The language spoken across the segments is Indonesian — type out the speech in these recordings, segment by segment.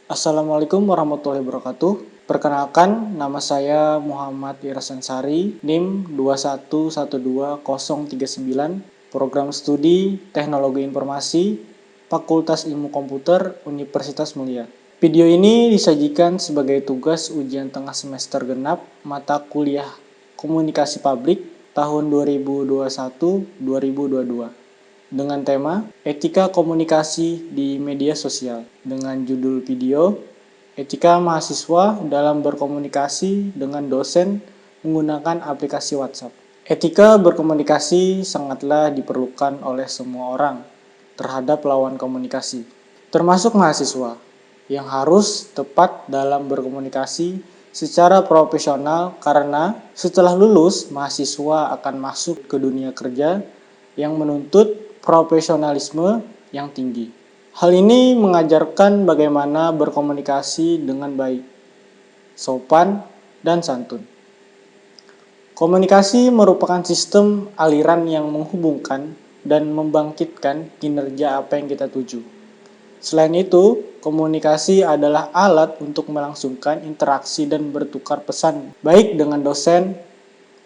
Assalamualaikum warahmatullahi wabarakatuh. Perkenalkan, nama saya Muhammad Irasansari, NIM 2112039, Program Studi Teknologi Informasi, Fakultas Ilmu Komputer, Universitas Mulia. Video ini disajikan sebagai tugas ujian tengah semester genap mata kuliah Komunikasi Publik tahun 2021-2022 dengan tema Etika Komunikasi di Media Sosial dengan judul video Etika Mahasiswa dalam Berkomunikasi dengan Dosen menggunakan aplikasi WhatsApp. Etika berkomunikasi sangatlah diperlukan oleh semua orang terhadap lawan komunikasi, termasuk mahasiswa, yang harus tepat dalam berkomunikasi secara profesional karena setelah lulus, mahasiswa akan masuk ke dunia kerja yang menuntut profesionalisme yang tinggi. Hal ini mengajarkan bagaimana berkomunikasi dengan baik, sopan, dan santun. Komunikasi merupakan sistem aliran yang menghubungkan dan membangkitkan kinerja apa yang kita tuju. Selain itu, komunikasi adalah alat untuk melangsungkan interaksi dan bertukar pesan, baik dengan dosen,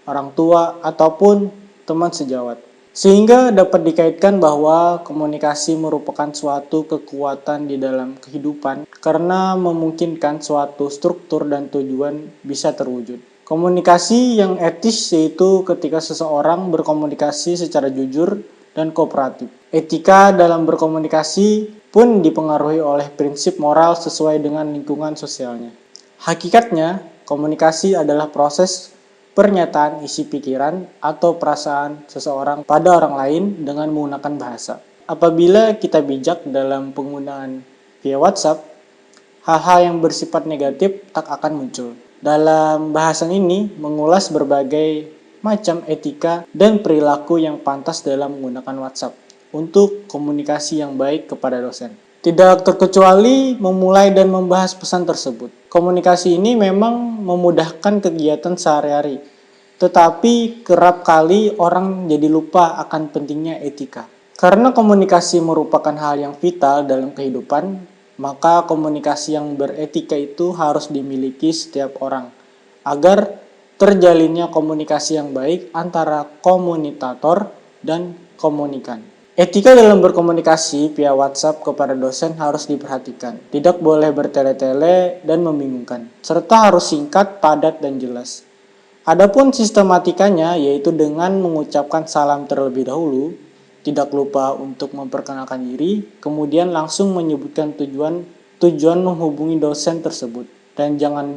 orang tua, ataupun teman sejawat. Sehingga dapat dikaitkan bahwa komunikasi merupakan suatu kekuatan di dalam kehidupan karena memungkinkan suatu struktur dan tujuan bisa terwujud. Komunikasi yang etis yaitu ketika seseorang berkomunikasi secara jujur dan kooperatif. Etika dalam berkomunikasi pun dipengaruhi oleh prinsip moral sesuai dengan lingkungan sosialnya. Hakikatnya, komunikasi adalah proses pernyataan isi pikiran atau perasaan seseorang pada orang lain dengan menggunakan bahasa. Apabila kita bijak dalam penggunaan via WhatsApp, hal-hal yang bersifat negatif tak akan muncul. Dalam bahasan ini mengulas berbagai macam etika dan perilaku yang pantas dalam menggunakan WhatsApp untuk komunikasi yang baik kepada dosen. Tidak terkecuali memulai dan membahas pesan tersebut. Komunikasi ini memang memudahkan kegiatan sehari-hari, tetapi kerap kali orang jadi lupa akan pentingnya etika. Karena komunikasi merupakan hal yang vital dalam kehidupan, maka komunikasi yang beretika itu harus dimiliki setiap orang, agar terjalinnya komunikasi yang baik antara komunikator dan komunikan. Etika dalam berkomunikasi via WhatsApp kepada dosen harus diperhatikan. Tidak boleh bertele-tele dan membingungkan, serta harus singkat, padat, dan jelas. Adapun sistematikanya yaitu dengan mengucapkan salam terlebih dahulu, tidak lupa untuk memperkenalkan diri, kemudian langsung menyebutkan tujuan menghubungi dosen tersebut. Dan jangan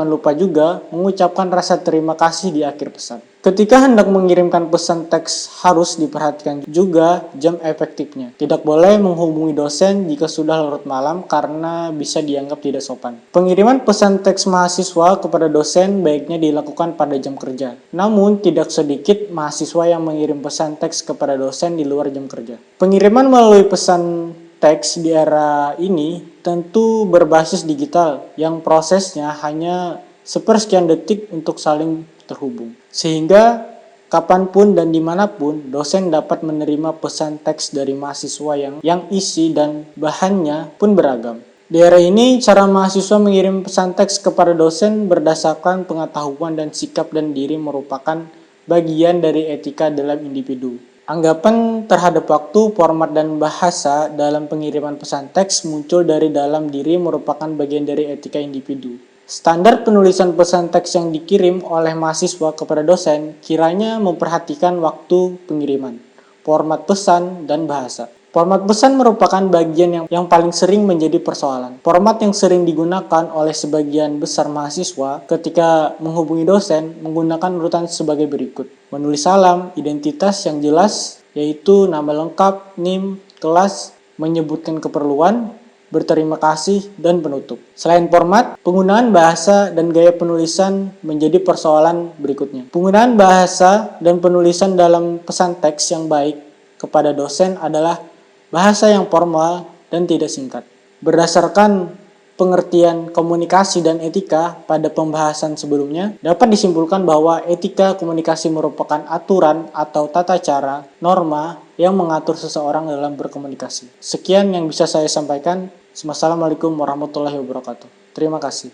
lupa juga mengucapkan rasa terima kasih di akhir pesan. Ketika hendak mengirimkan pesan teks harus diperhatikan juga jam efektifnya. Tidak boleh menghubungi dosen jika sudah larut malam karena bisa dianggap tidak sopan. Pengiriman pesan teks mahasiswa kepada dosen baiknya dilakukan pada jam kerja. Namun tidak sedikit mahasiswa yang mengirim pesan teks kepada dosen di luar jam kerja. Pengiriman melalui pesan teks di era ini tentu berbasis digital yang prosesnya hanya sepersekian detik untuk saling terhubung. Sehingga kapanpun dan dimanapun dosen dapat menerima pesan teks dari mahasiswa yang isi dan bahannya pun beragam. Di era ini, cara mahasiswa mengirim pesan teks kepada dosen berdasarkan pengetahuan dan sikap dan diri merupakan bagian dari etika dalam individu. Anggapan terhadap waktu, format, dan bahasa dalam pengiriman pesan teks muncul dari dalam diri merupakan bagian dari etika individu. Standar penulisan pesan teks yang dikirim oleh mahasiswa kepada dosen kiranya memperhatikan waktu pengiriman, format pesan, dan bahasa. Format pesan merupakan bagian yang paling sering menjadi persoalan. Format yang sering digunakan oleh sebagian besar mahasiswa ketika menghubungi dosen menggunakan urutan sebagai berikut. Menulis salam, identitas yang jelas, yaitu nama lengkap, NIM, kelas, menyebutkan keperluan, berterima kasih, dan penutup. Selain format, penggunaan bahasa dan gaya penulisan menjadi persoalan berikutnya. Penggunaan bahasa dan penulisan dalam pesan teks yang baik kepada dosen adalah bahasa yang formal dan tidak singkat. Berdasarkan pengertian komunikasi dan etika pada pembahasan sebelumnya, dapat disimpulkan bahwa etika komunikasi merupakan aturan atau tata cara, norma yang mengatur seseorang dalam berkomunikasi. Sekian yang bisa saya sampaikan. Wassalamualaikum warahmatullahi wabarakatuh. Terima kasih.